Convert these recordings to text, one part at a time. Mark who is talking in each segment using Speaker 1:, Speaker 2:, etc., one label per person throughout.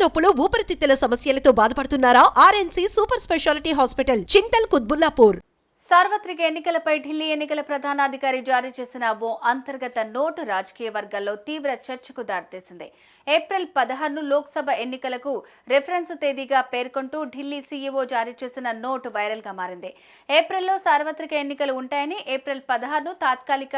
Speaker 1: నొప్పులు ఊపిరితిత్తుల సమస్యలతో బాధపడుతున్నారా? RNC super speciality hospital Chintal Quthbullapur.
Speaker 2: సార్వత్రిక ఎన్నికలపై ఢిల్లీ ఎన్నికల ప్రధానాధికారి జారీ చేసిన ఓ అంతర్గత నోటు రాజకీయ వర్గాల్లో తీవ్ర చర్చకు దారితీసింది. ఏప్రిల్ 16ను లోక్సభ ఎన్నికలకు రెఫరెన్స్ తేదీగా పేర్కొంటూ ఢిల్లీ సీఈఓ జారీ చేసిన నోటు వైరల్ గా మారింది. ఏప్రిల్లో సార్వత్రిక ఎన్నికలు ఉంటాయని, ఏప్రిల్ 16ను తాత్కాలిక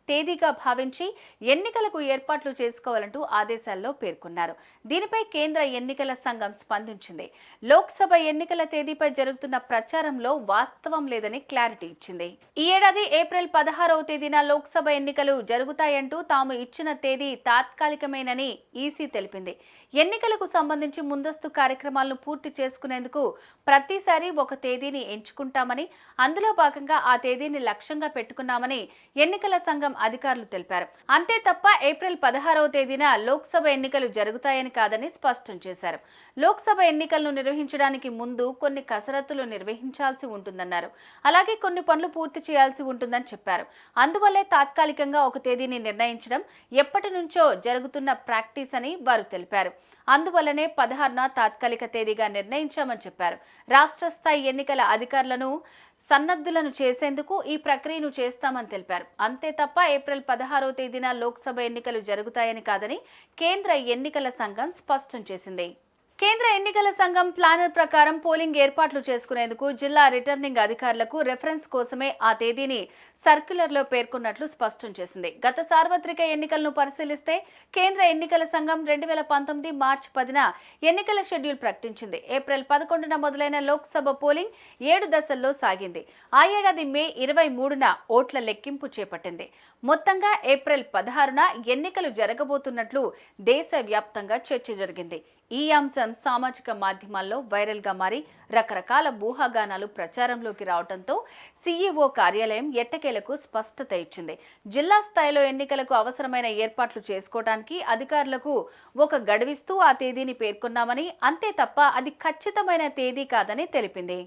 Speaker 2: తేదీగా భావించి ఎన్నికలకు ఏర్పాట్లు చేసుకోవాలంటూ ఆదేశాల్లో పేర్కొన్నారు. దీనిపై కేంద్ర ఎన్నికల సంఘం స్పందించింది. లోక్సభ ఎన్నికల తేదీపై జరుగుతున్న ప్రచారంలో వాస్తవం లేదని క్లారిటీ ఇచ్చింది. ఈ ఏడాది ఏప్రిల్ 16వ తేదీన లోక్సభ ఎన్నికలు జరుగుతాయంటూ తాము ఇచ్చిన తేదీ తాత్కాలికమేనని ఈసీ తెలిపింది. ఎన్నికలకు సంబంధించి ముందస్తు కార్యక్రమాలను పూర్తి చేసుకునేందుకు ప్రతిసారి ఒక తేదీని ఎంచుకుంటామని, అందులో భాగంగా ఆ తేదీని లక్ష్యంగా పెట్టుకున్నామని ఎన్నికల సంఘం అధికారులు తెలిపారు. అంతే తప్ప ఏప్రిల్ 16వ తేదీన లోక్సభ ఎన్నికలు జరుగుతాయని కాదని స్పష్టం చేశారు. లోక్సభ ఎన్నికలను నిర్వహించడానికి ముందు కొన్ని కసరత్తులు నిర్వహించాల్సి ఉంటుందన్నారు. అలాగే కొన్ని పనులు పూర్తి చేయాల్సి ఉంటుందని చెప్పారు. అందువల్లే తాత్కాలికంగా ఒక తేదీని నిర్ణయించడం ఎప్పటి నుంచో జరుగుతున్న ప్రాక్టీస్ అని వారు తెలిపారు. అందువల్లనే 16న తాత్కాలిక తేదీగా నిర్ణయించామని చెప్పారు. రాష్ట్ర స్థాయి ఎన్నికల అధికారులను సన్నద్ధులను చేసేందుకు ఈ ప్రక్రియను చేస్తామని తెలిపారు. అంతే తప్ప ఏప్రిల్ 16వ తేదీన లోక్సభ ఎన్నికలు జరుగుతాయని కాదని కేంద్ర ఎన్నికల సంఘం స్పష్టం చేసింది. కేంద్ర ఎన్నికల సంఘం ప్లానర్ ప్రకారం పోలింగ్ ఏర్పాట్లు చేసుకునేందుకు జిల్లా రిటర్నింగ్ అధికారులకు రెఫరెన్స్ కోసమే ఆ తేదీని సర్క్యులర్లో పేర్కొన్నట్లు స్పష్టం చేసింది. గత సార్వత్రిక ఎన్నికలను పరిశీలిస్తే కేంద్ర ఎన్నికల సంఘం 2019 మార్చి 10న ఎన్నికల షెడ్యూల్ ప్రకటించింది. ఏప్రిల్ 11న మొదలైన లోక్సభ పోలింగ్ 7 దశల్లో సాగింది. ఆ ఏడాది మే 23న ఓట్ల లెక్కింపు చేపట్టింది. మొత్తంగా ఏప్రిల్ 16న ఎన్నికలు జరగబోతున్నట్లు దేశవ్యాప్తంగా చర్చ జరిగింది. ఈ అంశం సామాజిక మాధ్యమాల్లో వైరల్ గా మారి రకరకాల ఊహాగానాలు ప్రచారంలోకి రావడంతో సీఈఓ కార్యాలయం ఎట్టకేలకు స్పష్టత ఇచ్చింది. జిల్లా స్థాయిలో ఎన్నికలకు అవసరమైన ఏర్పాట్లు చేసుకోవడానికి అధికారులకు ఒక గడువిస్తూ ఆ తేదీని పేర్కొన్నామని, అంతే తప్ప అది ఖచ్చితమైన తేదీ కాదని తెలిపింది.